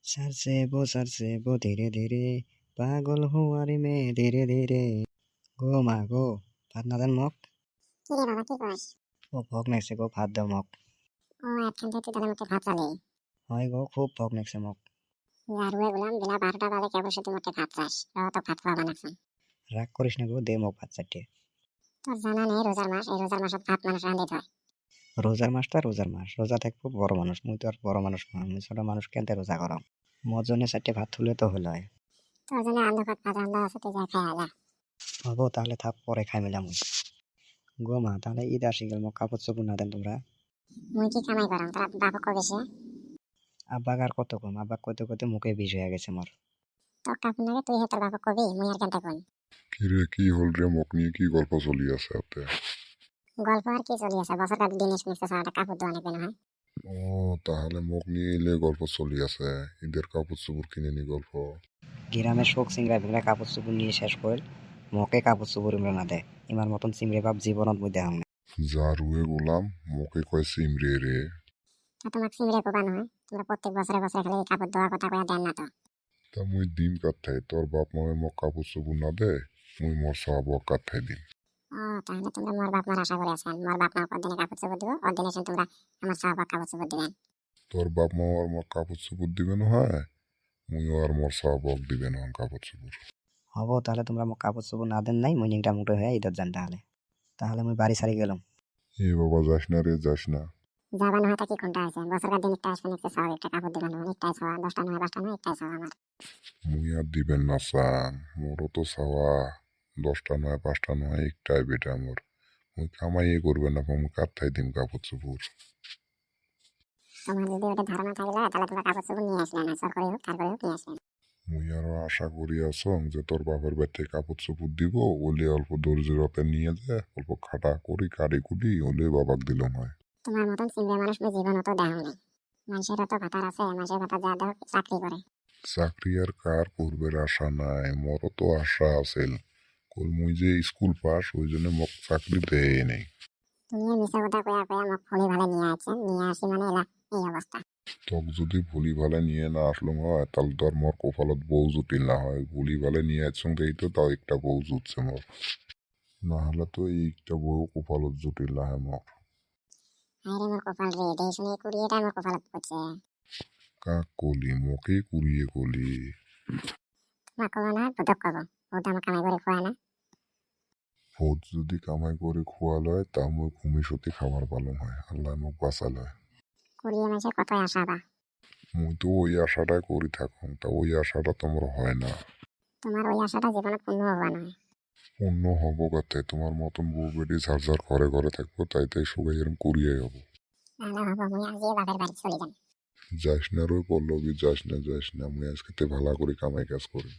Sir से वो धीरे धीरे पागल हुआ रे मैं धीरे धीरे গো মা গো ভাত নাদেন মোক কি রে বাবা কি কস? ও ভোক লাগছে গো ভাত দাও মোক ও একখান থেকে তুই আমাকে ভাত চালি হয় গো খুব ভোক লাগছে মোক গারুয়ে গুলাম বেলা 12টা বাজে কেবল সে তোমাকে ভাত চাস তো ভাত খাওয়া বানাচ্ছেন। রাগ করিস না গো দে মোক ভাত চাটিয়ে তোর জানা নেই রোজার মাস এই রোজার মাসত ভাত মানুষ রাঁধিতে হয়। রোজার মাসটা রোজার মাস রোজা থাকবো বড় মানুষ মুই তো আর বড় মানুষ না মুই ছোট মানুষ কেনতে রোজা করাম মোর জন্য চারটে ভাত তুলে তো হলো হয় তোর জন্য আন্দা ভাত ভাজা আন্দা আছে তুই যা খাই যা। হবো তাহলে থাক পরে খাই মিলাম গো মা তাহলে ঈদ আসি গেল মোক কাপড় চোপড় না দেন তোমরা মুই কি কামাই করাম তোরা বাবা কবে সে আব্বাক আর কত কম আব্বাক কইতে কইতে মুখে বিষ হয়ে গেছে মোর তোর কাপড় লাগে তুই তোর বাবা কবি মুই আর কেনতে কোন কিরে কি হল রে মোক নিয়ে কি গল্প চলি আছে ওতে গল্প আর কি চলি আছে বছর কাট দিন শুনতে সারাটা কাপড় দোয়া নেবে না হয়। ও তাহলে মোক নিয়ে এলে গল্প চলি আছে ঈদের কাপড় চোপড় কিনে নি গল্প গ্রামের শোক চিংড়া ভিংড়া কাপড় চোপড় নিয়ে শেষ করিল মোকে কাপড় চোপড় ইমরা না দেয় ইমার মতন চিংড়ে বাপ জীবনত মুই দেখাম না যা রুয়ে গোলাম মোকে কয় সিমরে রে তা তোমাকে সিমরে কোবা নয় তোমরা প্রত্যেক বছরে বছরে খালি কাপড় দোয়া কথা কয়া দেন না তো। তা মুই দিন কাটথাই তোর বাপ মামে মোক কাপড় চোপড় না দে মুই মোর সাহাবক কাটথাই দিন ও তাহলে তোমরা মোর বাপ মার আশা করে আছেন মোর বাপ মা দিনে কাপড় চোপড় দিব ওর দিনে তোমরা আমার সাহাবাক কাপড় চোপড় দিবেন। তোর বাপ মামার মোক কাপড় চোপড় দিবে না হয় মুইও আর মোর সাহাবক দিবে না কাপড় চোপড় হবো তাহলে তোমরা মোক কাপড় চোপড় না দেন নাই মুই নিংটা মুটো হয়ে ঈদত যান তাহলে তাহলে মুই বাড়ি সারি গেলাম এ বাবা যাস না রে যাস না যাবা না কি কোনটা আছে বছর কাট দিন একটা আসবেন একটা সাহাব একটা কাপড় দিবেন একটাই ছাওয়া 10টা নয় 5টা নয় একটাই ছাওয়া আমার মুই আর দিবেন না সান মোরও তো চাওয়া 10টা নয় 5টা নয় একটাই বেটা মোর মুই কামাইয়ে করবে না মুই কাটথাই দিম কাপড় চোপড় তোমার যদি ওটা ধারণা থাকলে তাহলে তোমরা কাপড় চোপড় নিয়ে আসবে না সরকারি হোক তারপরে হোক নিয়ে আসবেন। মুই আরো আশা করি আসং যে তোর বাপের বাড়িতে কাপড় চোপড় দিব ওলে অল্প দর্জির হাতে নিয়ে যায় অল্প খাটা করি কারি কুটি ওলে বাবাক দিলাম হয় তোমার মতন চিংড়ে মানুষ মুই জীবনত দেখাও নাই মানুষের তো ভাতার আছে মানুষের ভাতা যা দেখ চাকরি করে চাকরি আর কার করবের আশা নাই মোরও তো আশা আছিল কল মুই যে স্কুল পাস ওই জন্য মোক চাকরি দেয় নেই তুমি মিছা কথা কয়া কয়া মোক ফলি ভালে নিয়ে আসছেন নিয়ে আসি মানে এলা এই অবস্থা। তক যদি ভুলি ভালে নিয়ে না আসলাম হয় তাহলে তো আর মোর কপালত বউ জুটিল না হয় ভুলি ভালে নিয়ে আসছং এই তো তাও একটা বউ জুটছে মোর না হলে তো এই একটা বউ কপালত জুটিল না হয় মোর আরে মোর কপাল রে দেই শুনে কুড়িয়েটা মোর কপালত পড়ছে কাক কলি মোকে কুড়িয়ে কলি তোমার কব না বুধক কব ও তো আমার কামাই করে খোয়া না ভোট যদি কামাই করে খোয়া লয় তা মই ঘুমি সত্যি খাবার পালন হয় আল্লাহ মোক বাঁচা লয় কুড়িয়ে মানুষের কতই আশা বা মুই তো ওই আশাটাই করি থাকুন তা ওই আশাটা তোমার হয় না তোমার ওই আশাটা জীবনে পূর্ণ হওয়া নয় অন্য হব কাতে তোমার মতন বউ বেটি ঝাড় ঝাড় ঘরে ঘরে থাকবো তাই তাই সবাই এরম করিয়াই হব তাহলে হবো মুই আজকে বাপের বাড়ি চলে যান। যাস না রই পল্লবী যাস না মুই আজকে ভালা করে কামাই কাজ করি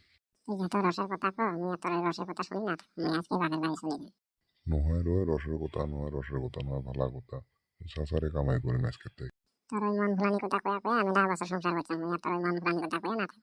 তুই যত রসের কথা কো আমি এত রসের কথা শুনি না মুই আজকে বাপের বাড়ি চলে যান। নহয় রয় রসের কথা নয় ভালা কথা সাসারে কামাই করি আজকে তাই তোর ওই মন ভুলানি কথা কয়া কয়া আমি 10 বছর সংসার করছি মুই আর তোর ওই মন ভুলানি কথা কয়া না থাকি